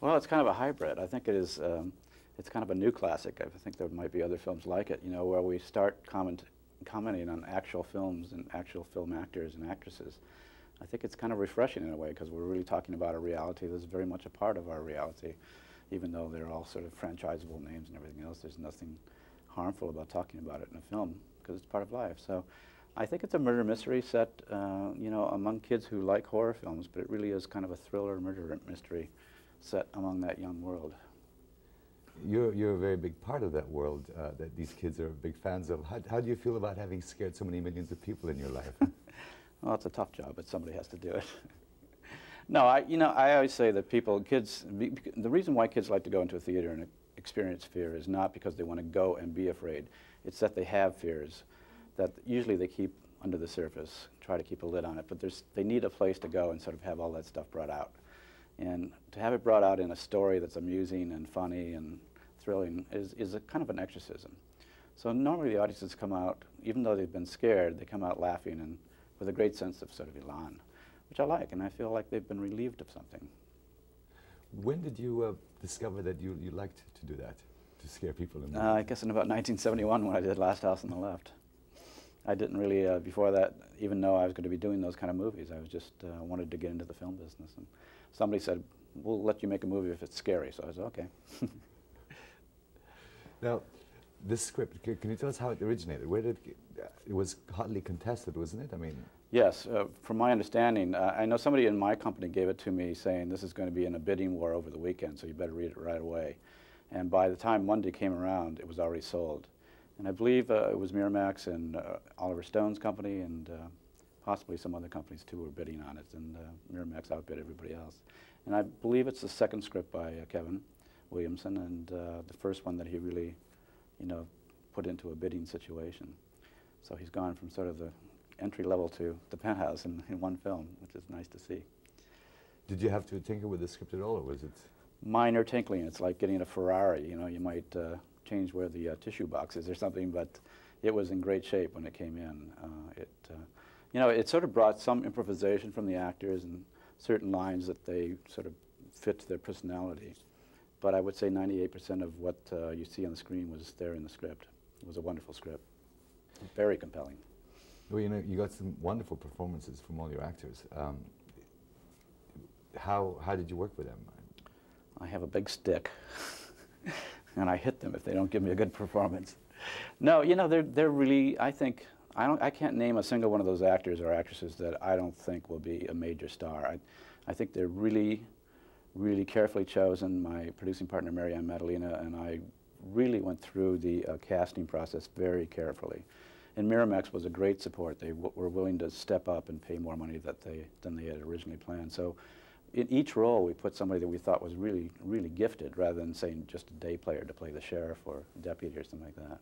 Well, it's kind of a hybrid. I think it is. It's kind of a new classic. I think there might be other films like it. You know, where we start commenting on actual films and actual film actors and actresses. I think it's kind of refreshing in a way because we're really talking about a reality that's very much a part of our reality, even though they're all sort of franchisable names and everything else. There's nothing harmful about talking about it in a film because it's part of life. So I think it's a murder mystery set, you know, among kids who like horror films, but it really is kind of a thriller murder mystery set among that young world. You're a very big part of that world that these kids are big fans of. How do you feel about having scared so many millions of people in your life? Well, it's a tough job, but somebody has to do it. No, you know, I always say that the reason why kids like to go into a theater and experience fear is not because they want to go and be afraid. It's that they have fears that usually they keep under the surface, try to keep a lid on it, but they need a place to go and sort of have all that stuff brought out. And to have it brought out in a story that's amusing and funny and thrilling is a kind of an exorcism. So normally the audiences come out, even though they've been scared, they come out laughing and with a great sense of sort of elan, which I like, and I feel like they've been relieved of something. When did you discover that you liked to do that, to scare people? I guess in about 1971 when I did Last House on the Left. I didn't really, before that, even know I was going to be doing those kind of movies. I was just wanted to get into the film business. And somebody said, we'll let you make a movie if it's scary. So I said, okay. Now, this script, can you tell us how it originated? Where did it was hotly contested, wasn't it? I mean, yes, from my understanding, I know somebody in my company gave it to me saying this is going to be in a bidding war over the weekend, so you better read it right away. And by the time Monday came around, it was already sold. And I believe it was Miramax and Oliver Stone's company and possibly some other companies too were bidding on it, and Miramax outbid everybody else. And I believe it's the second script by Kevin Williamson and the first one that he really, you know, put into a bidding situation. So he's gone from sort of the entry level to the penthouse in one film, which is nice to see. Did you have to tinker with the script at all, or was it? Minor tinkling. It's like getting a Ferrari. You know, you might change where the tissue box is or something, but it was in great shape when it came in. You know, it sort of brought some improvisation from the actors and certain lines that they sort of fit to their personality. But I would say 98% of what you see on the screen was there in the script. It was a wonderful script. Very compelling. Well, you know, you got some wonderful performances from all your actors. How did you work with them? I have a big stick, and I hit them if they don't give me a good performance. No, you know, they're really, I think, I can't name a single one of those actors or actresses that I don't think will be a major star. I think they're really, really carefully chosen. My producing partner, Marianne Madalena, and I really went through the casting process very carefully. And Miramax was a great support. They were willing to step up and pay more money than they had originally planned. So in each role, we put somebody that we thought was really, really gifted rather than saying just a day player to play the sheriff or deputy or something like that.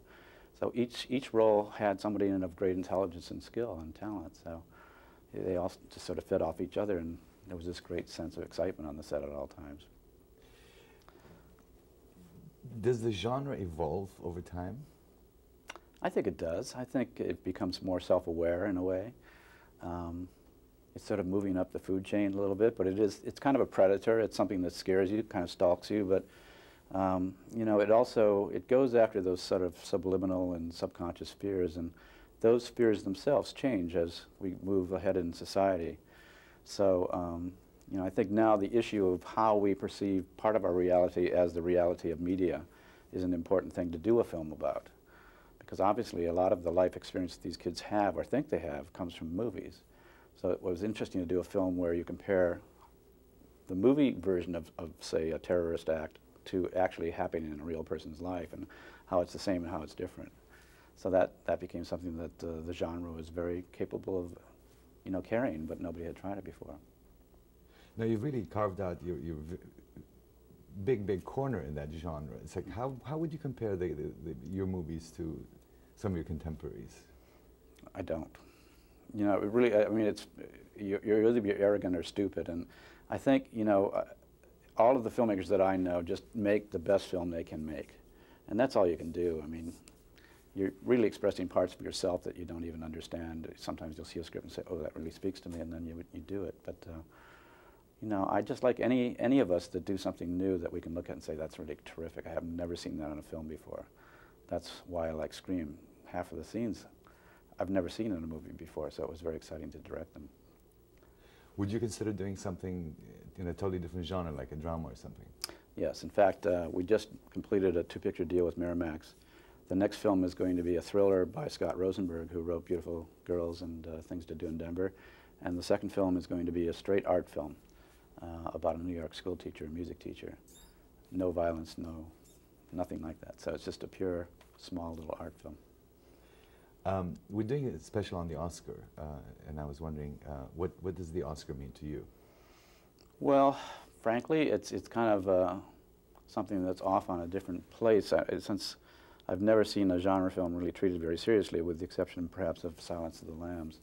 So each role had somebody in it of great intelligence and skill and talent. So they all just sort of fed off each other, and there was this great sense of excitement on the set at all times. Does the genre evolve over time? I think it does. I think it becomes more self-aware in a way. It's sort of moving up the food chain a little bit, but it's kind of a predator. It's something that scares you, kind of stalks you, but you know, it goes after those sort of subliminal and subconscious fears, and those fears themselves change as we move ahead in society. So, you know, I think now the issue of how we perceive part of our reality as the reality of media is an important thing to do a film about. Because obviously a lot of the life experience that these kids have or think they have comes from movies. So it was interesting to do a film where you compare the movie version of say, a terrorist act to actually happening in a real person's life and how it's the same and how it's different. So that became something that the genre was very capable of, you know, carrying, but nobody had tried it before. Now you've really carved out your big corner in that genre. It's like, how would you compare your movies to some of your contemporaries? I don't. You know, it really, I mean, you're either arrogant or stupid, and I think, you know, all of the filmmakers that I know just make the best film they can make, and that's all you can do. I mean, you're really expressing parts of yourself that you don't even understand. Sometimes you'll see a script and say, oh, that really speaks to me, and then you do it. But You know, I just like any of us to do something new that we can look at and say, that's really terrific. I have never seen that in a film before. That's why I like Scream. Half of the scenes I've never seen in a movie before, so it was very exciting to direct them. Would you consider doing something in a totally different genre, like a drama or something? Yes, in fact, we just completed a 2-picture deal with Miramax. The next film is going to be a thriller by Scott Rosenberg, who wrote Beautiful Girls and Things to Do in Denver. And the second film is going to be a straight art film about a New York school teacher, music teacher. No violence, nothing like that. So it's just a pure, small little art film. We're doing a special on the Oscar, and I was wondering, what does the Oscar mean to you? Well, frankly, it's kind of something that's off on a different place. Since I've never seen a genre film really treated very seriously, with the exception perhaps of Silence of the Lambs.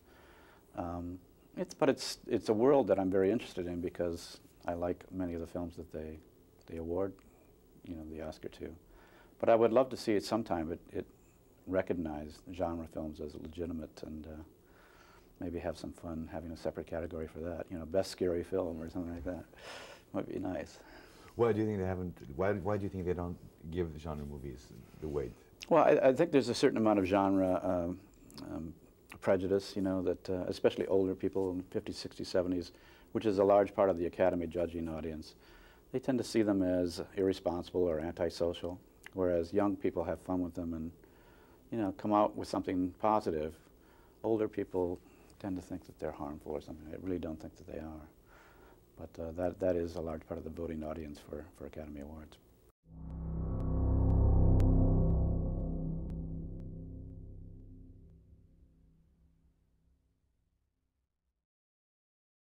But it's a world that I'm very interested in because I like many of the films that they award, you know, the Oscar to. But I would love to see it sometime. It recognize genre films as legitimate and maybe have some fun having a separate category for that. You know, best scary film or something like that might be nice. Why do you think they haven't? Why do you think they don't give genre movies the weight? Well, I think there's a certain amount of genre prejudice, you know, that especially older people in the 50s, 60s, 70s, which is a large part of the Academy judging audience, they tend to see them as irresponsible or antisocial, whereas young people have fun with them and, you know, come out with something positive. Older people tend to think that they're harmful or something. I really don't think that they are. But that is a large part of the voting audience for Academy Awards.